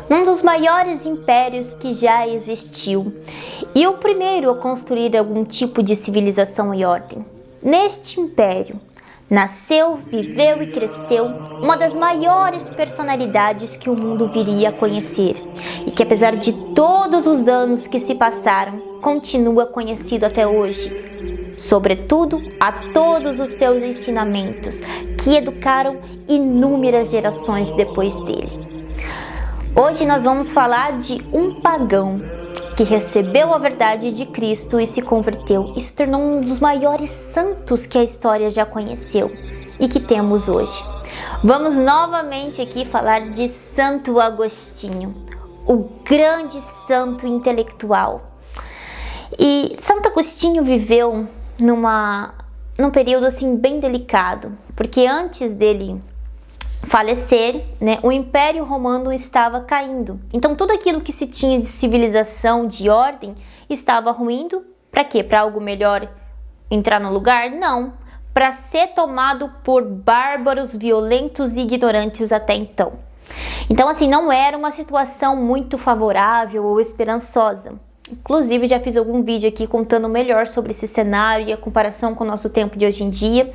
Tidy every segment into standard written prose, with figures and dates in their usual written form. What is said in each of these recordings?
num dos maiores impérios que já existiu e o primeiro a construir algum tipo de civilização e ordem. Neste império, nasceu, viveu e cresceu uma das maiores personalidades que o mundo viria a conhecer e que, apesar de todos os anos que se passaram, continua conhecido até hoje, sobretudo a todos os seus ensinamentos que educaram inúmeras gerações depois dele. Hoje nós vamos falar de um pagão que recebeu a verdade de Cristo e se converteu e se tornou um dos maiores santos que a história já conheceu e que temos hoje. Vamos novamente aqui falar de Santo Agostinho, o grande santo intelectual. E Santo Agostinho viveu num período assim bem delicado, porque antes dele falecer, o Império Romano estava caindo. Então tudo aquilo que se tinha de civilização, de ordem, estava ruindo. Para quê? Para algo melhor entrar no lugar? Não. Para ser tomado por bárbaros, violentos e ignorantes até então. Então assim, não era uma situação muito favorável ou esperançosa. Inclusive já fiz algum vídeo aqui contando melhor sobre esse cenário e a comparação com o nosso tempo de hoje em dia.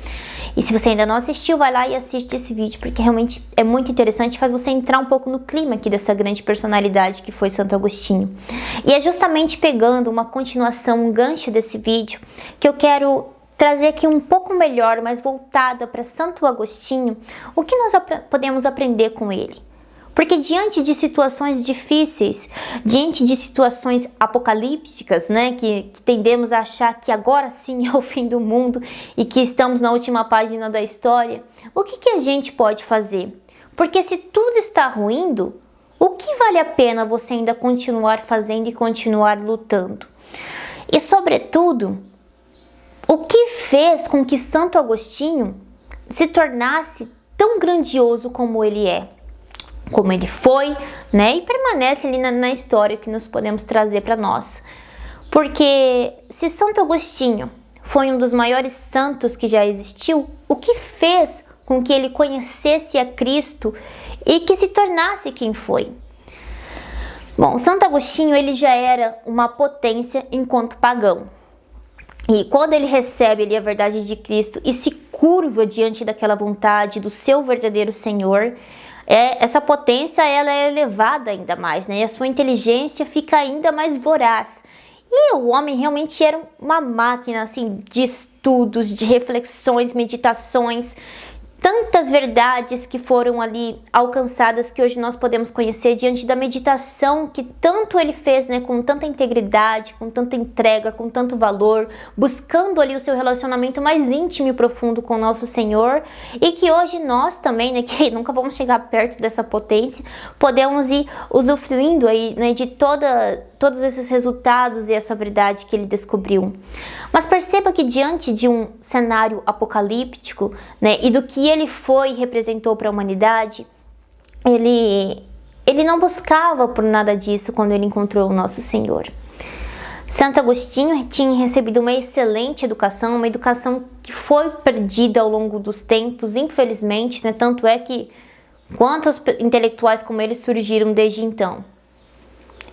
E se você ainda não assistiu, vai lá e assiste esse vídeo, porque realmente é muito interessante, faz você entrar um pouco no clima aqui dessa grande personalidade que foi Santo Agostinho. E é justamente pegando uma continuação, um gancho desse vídeo, que eu quero trazer aqui um pouco melhor, mais voltada para Santo Agostinho, o que nós podemos aprender com ele. Porque diante de situações difíceis, diante de situações apocalípticas, que tendemos a achar que agora sim é o fim do mundo e que estamos na última página da história, o que a gente pode fazer? Porque se tudo está ruindo, o que vale a pena você ainda continuar fazendo e continuar lutando? E sobretudo, o que fez com que Santo Agostinho se tornasse tão grandioso como ele é? Como ele foi, e permanece ali na história que nós podemos trazer para nós. Porque se Santo Agostinho foi um dos maiores santos que já existiu, o que fez com que ele conhecesse a Cristo e que se tornasse quem foi? Bom, Santo Agostinho ele já era uma potência enquanto pagão. E quando ele recebe ali a verdade de Cristo e se curva diante daquela vontade do seu verdadeiro Senhor, essa potência ela é elevada ainda mais, e a sua inteligência fica ainda mais voraz. E o homem realmente era uma máquina assim, de estudos, de reflexões, meditações, tantas verdades que foram ali alcançadas que hoje nós podemos conhecer diante da meditação que tanto ele fez, com tanta integridade, com tanta entrega, com tanto valor, buscando ali o seu relacionamento mais íntimo e profundo com o nosso Senhor, e que hoje nós também, que nunca vamos chegar perto dessa potência, podemos ir usufruindo aí, de todos esses resultados e essa verdade que ele descobriu. Mas perceba que diante de um cenário apocalíptico, e do que ele foi e representou para a humanidade, ele não buscava por nada disso quando ele encontrou o nosso Senhor. Santo Agostinho tinha recebido uma excelente educação, uma educação que foi perdida ao longo dos tempos, infelizmente, Tanto é que quantos intelectuais como ele surgiram desde então.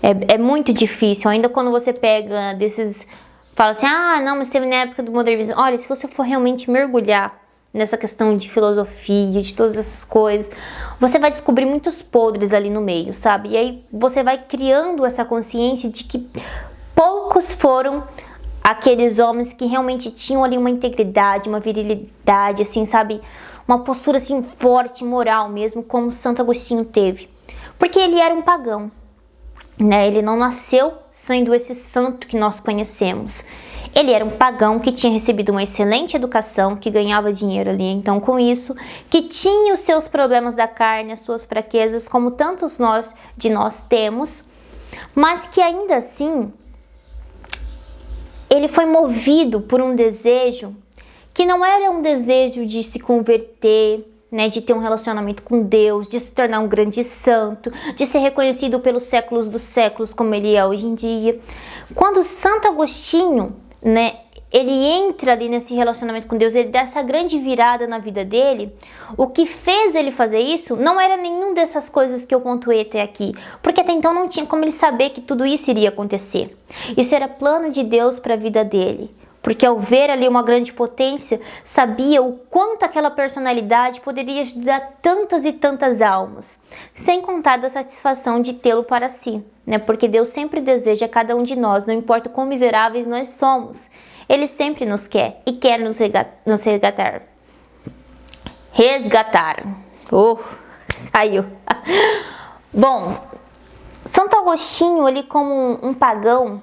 É muito difícil, ainda quando você pega desses... Fala assim, não, mas teve na época do modernismo. Olha, se você for realmente mergulhar nessa questão de filosofia, de todas essas coisas, você vai descobrir muitos podres ali no meio, sabe? E aí você vai criando essa consciência de que poucos foram aqueles homens que realmente tinham ali uma integridade, uma virilidade, assim, sabe? Uma postura assim forte, moral mesmo, como Santo Agostinho teve. Porque ele era um pagão. Ele não nasceu sendo esse santo que nós conhecemos. Ele era um pagão que tinha recebido uma excelente educação, que ganhava dinheiro ali, então com isso, que tinha os seus problemas da carne, as suas fraquezas, como tantos de nós temos, mas que ainda assim, ele foi movido por um desejo que não era um desejo de se converter, de ter um relacionamento com Deus, de se tornar um grande santo, de ser reconhecido pelos séculos dos séculos como ele é hoje em dia. Quando Santo Agostinho, ele entra ali nesse relacionamento com Deus, ele dá essa grande virada na vida dele, o que fez ele fazer isso não era nenhum dessas coisas que eu pontuei até aqui, porque até então não tinha como ele saber que tudo isso iria acontecer. Isso era plano de Deus para a vida dele, porque ao ver ali uma grande potência, sabia o quanto aquela personalidade poderia ajudar tantas e tantas almas, sem contar da satisfação de tê-lo para si, né? Porque Deus sempre deseja cada um de nós, não importa quão miseráveis nós somos. Ele sempre nos quer e quer nos resgatar. Resgatar. Saiu. Bom, Santo Agostinho, ali como um pagão,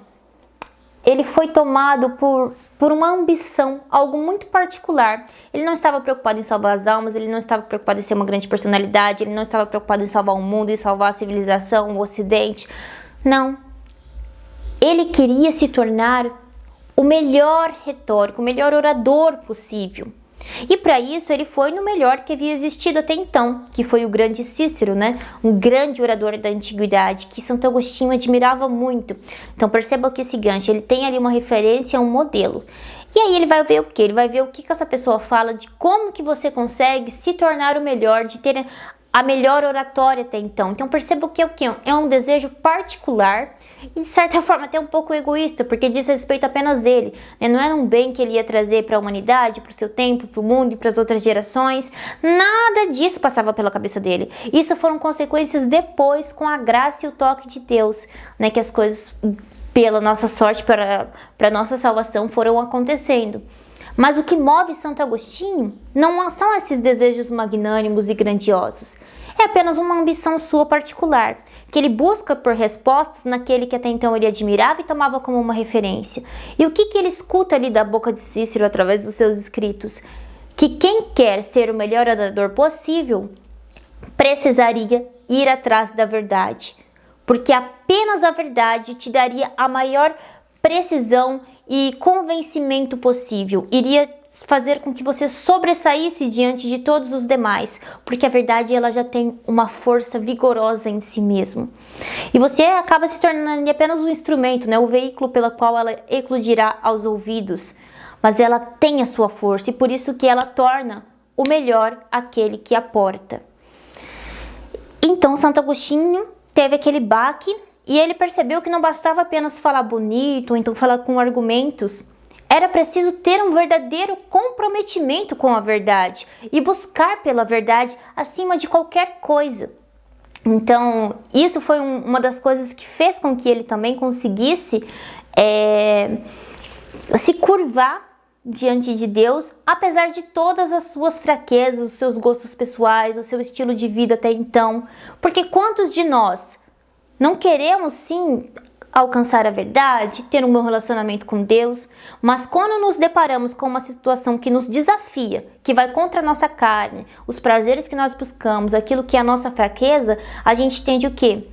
ele foi tomado por uma ambição, algo muito particular. Ele não estava preocupado em salvar as almas, ele não estava preocupado em ser uma grande personalidade, ele não estava preocupado em salvar o mundo, em salvar a civilização, o Ocidente. Não. Ele queria se tornar o melhor retórico, o melhor orador possível. E para isso ele foi no melhor que havia existido até então, que foi o grande Cícero, né? Um grande orador da antiguidade, que Santo Agostinho admirava muito. Então perceba que esse gancho, ele tem ali uma referência, um modelo. E aí ele vai ver o quê? Ele vai ver o que essa pessoa fala, de como que você consegue se tornar o melhor, de ter a melhor oratória até então. Então perceba que é o quê? É um desejo particular e de certa forma até um pouco egoísta, porque diz respeito apenas dele, né? Não era um bem que ele ia trazer para a humanidade, para o seu tempo, para o mundo e para as outras gerações. Nada disso passava pela cabeça dele. Isso foram consequências depois, com a graça e o toque de Deus, né? Que as coisas, pela nossa sorte, para nossa salvação, foram acontecendo. Mas o que move Santo Agostinho não são esses desejos magnânimos e grandiosos. É apenas uma ambição sua particular, que ele busca por respostas naquele que até então ele admirava e tomava como uma referência. E o que ele escuta ali da boca de Cícero através dos seus escritos? Que quem quer ser o melhor orador possível precisaria ir atrás da verdade, porque apenas a verdade te daria a maior precisão e convencimento possível, iria fazer com que você sobressaísse diante de todos os demais, porque a verdade ela já tem uma força vigorosa em si mesmo. E você acaba se tornando apenas um instrumento, né? O veículo pelo qual ela eclodirá aos ouvidos, mas ela tem a sua força e por isso que ela torna o melhor aquele que a porta. Então Santo Agostinho teve aquele baque e ele percebeu que não bastava apenas falar bonito, ou então falar com argumentos. Era preciso ter um verdadeiro comprometimento com a verdade e buscar pela verdade acima de qualquer coisa. Então, isso foi uma das coisas que fez com que ele também conseguisse se curvar diante de Deus, apesar de todas as suas fraquezas, os seus gostos pessoais, o seu estilo de vida até então. Porque quantos de nós não queremos sim alcançar a verdade, ter um bom relacionamento com Deus, mas quando nos deparamos com uma situação que nos desafia, que vai contra a nossa carne, os prazeres que nós buscamos, aquilo que é a nossa fraqueza, a gente tende o quê?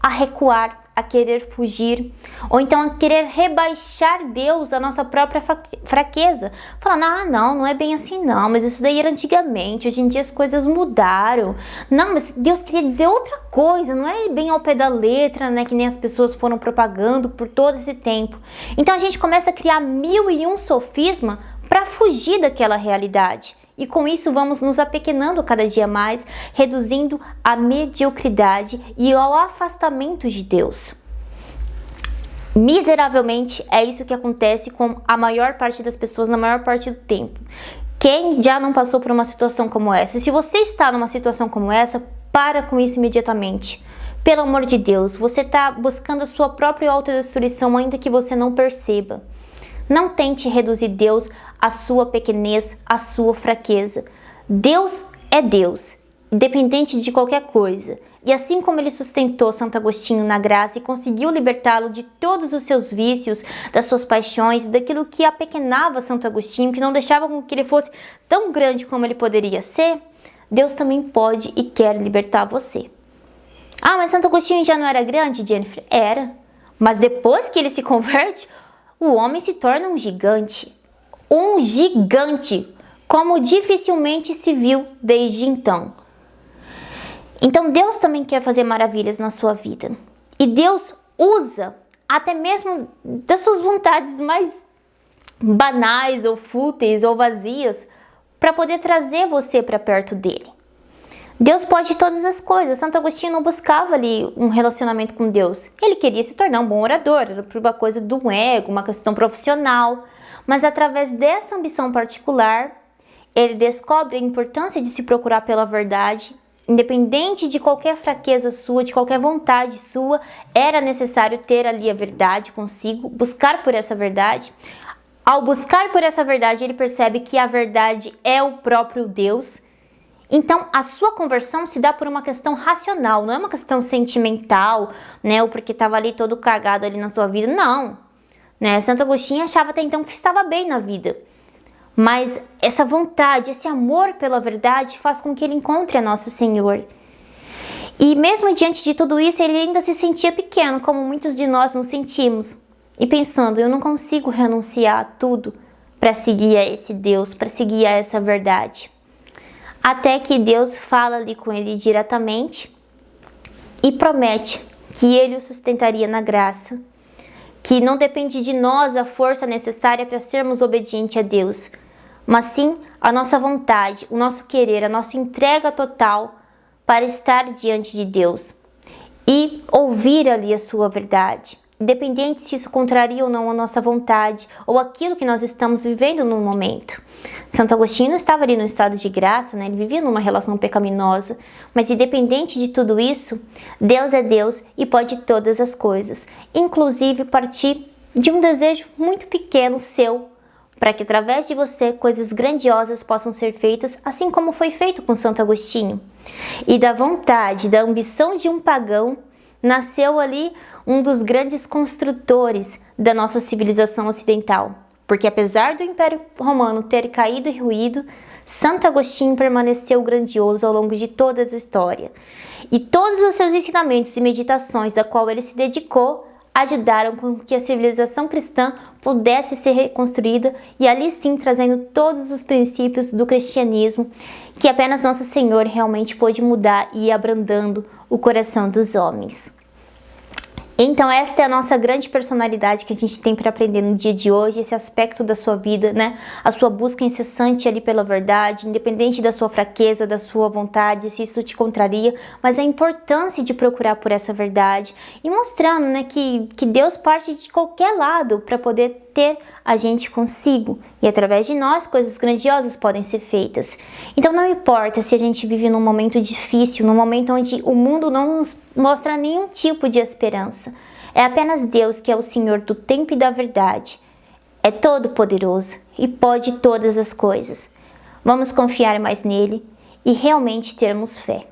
A recuar, a querer fugir, ou então a querer rebaixar Deus da nossa própria fraqueza, falando, não é bem assim não, mas isso daí era antigamente, hoje em dia as coisas mudaram, não, mas Deus queria dizer outra coisa, não é bem ao pé da letra, né, que nem as pessoas foram propagando por todo esse tempo. Então a gente começa a criar 1001 sofisma para fugir daquela realidade. E com isso vamos nos apequenando cada dia mais, reduzindo a mediocridade e ao afastamento de Deus. Miseravelmente é isso que acontece com a maior parte das pessoas na maior parte do tempo. Quem já não passou por uma situação como essa? Se você está numa situação como essa, para com isso imediatamente. Pelo amor de Deus, você está buscando a sua própria autodestruição ainda que você não perceba. Não tente reduzir Deus à sua pequenez, à sua fraqueza. Deus é Deus, independente de qualquer coisa. E assim como ele sustentou Santo Agostinho na graça e conseguiu libertá-lo de todos os seus vícios, das suas paixões, daquilo que apequenava Santo Agostinho, que não deixava com que ele fosse tão grande como ele poderia ser, Deus também pode e quer libertar você. Ah, mas Santo Agostinho já não era grande, Jennifer? Era. Mas depois que ele se converte, o homem se torna um gigante. Um gigante, como dificilmente se viu desde então. Então Deus também quer fazer maravilhas na sua vida. E Deus usa até mesmo das suas vontades mais banais ou fúteis ou vazias para poder trazer você para perto dele. Deus pode todas as coisas. Santo Agostinho não buscava ali um relacionamento com Deus. Ele queria se tornar um bom orador, era por uma coisa do ego, uma questão profissional. Mas através dessa ambição particular, ele descobre a importância de se procurar pela verdade. Independente de qualquer fraqueza sua, de qualquer vontade sua, era necessário ter ali a verdade consigo, buscar por essa verdade. Ao buscar por essa verdade, ele percebe que a verdade é o próprio Deus. Então, a sua conversão se dá por uma questão racional, não é uma questão sentimental, né? Ou porque estava ali todo cagado ali na sua vida, não. Né? Santo Agostinho achava até então que estava bem na vida. Mas essa vontade, esse amor pela verdade faz com que ele encontre a nosso Senhor. E mesmo diante de tudo isso, ele ainda se sentia pequeno, como muitos de nós nos sentimos. E pensando, eu não consigo renunciar a tudo para seguir a esse Deus, para seguir a essa verdade. Até que Deus fala ali com ele diretamente e promete que ele o sustentaria na graça, que não depende de nós a força necessária para sermos obedientes a Deus, mas sim a nossa vontade, o nosso querer, a nossa entrega total para estar diante de Deus e ouvir ali a sua verdade, independente se isso contraria ou não a nossa vontade ou aquilo que nós estamos vivendo no momento. Santo Agostinho estava ali no estado de graça, né? Ele vivia numa relação pecaminosa, mas independente de tudo isso, Deus é Deus e pode todas as coisas, inclusive partir de um desejo muito pequeno seu, para que através de você coisas grandiosas possam ser feitas, assim como foi feito com Santo Agostinho. E da vontade, da ambição de um pagão, nasceu ali um dos grandes construtores da nossa civilização ocidental. Porque apesar do Império Romano ter caído e ruído, Santo Agostinho permaneceu grandioso ao longo de toda a história. E todos os seus ensinamentos e meditações da qual ele se dedicou ajudaram com que a civilização cristã pudesse ser reconstruída e ali sim trazendo todos os princípios do cristianismo que apenas Nosso Senhor realmente pôde mudar e ir abrandando o coração dos homens. Então esta é a nossa grande personalidade que a gente tem para aprender no dia de hoje, esse aspecto da sua vida, né? A sua busca incessante ali pela verdade, independente da sua fraqueza, da sua vontade, se isso te contraria, mas a importância de procurar por essa verdade e mostrando, né, que Deus parte de qualquer lado para poder ter a gente consigo e através de nós coisas grandiosas podem ser feitas. Então não importa se a gente vive num momento difícil, num momento onde o mundo não nos mostra nenhum tipo de esperança. É apenas Deus que é o Senhor do tempo e da verdade. É todo poderoso e pode todas as coisas. Vamos confiar mais nele e realmente termos fé.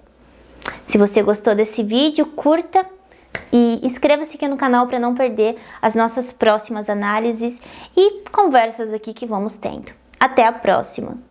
Se você gostou desse vídeo, curta e inscreva-se aqui no canal para não perder as nossas próximas análises e conversas aqui que vamos tendo. Até a próxima!